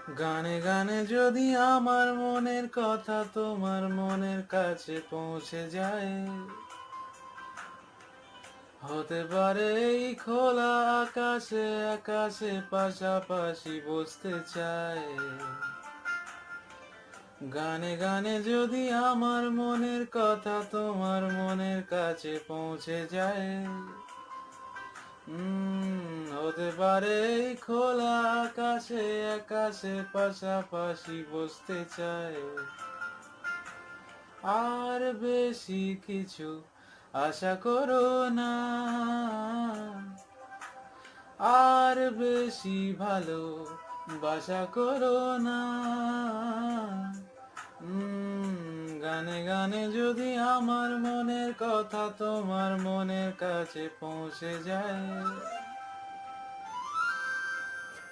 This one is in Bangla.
গানে গানে যদি আমার মনের কথা তোমার মনের কাছে পৌঁছে যায়, হতে পারে এই খোলা আকাশে আকাশে পাশাপাশি বসতে চায়। গানে গানে যদি আমার মনের কথা তোমার মনের কাছে পৌঁছে যায়, হতে পারে এই খোলা আকাশে আকাশে পাশাপাশি বসতে চায়। আর বেশি কিছু আশা করো না, আর বেশি ভালো বাসা করো না। গানে গানে যদি আমার মনের কথা তোমার মনের কাছে পৌঁছে যায়,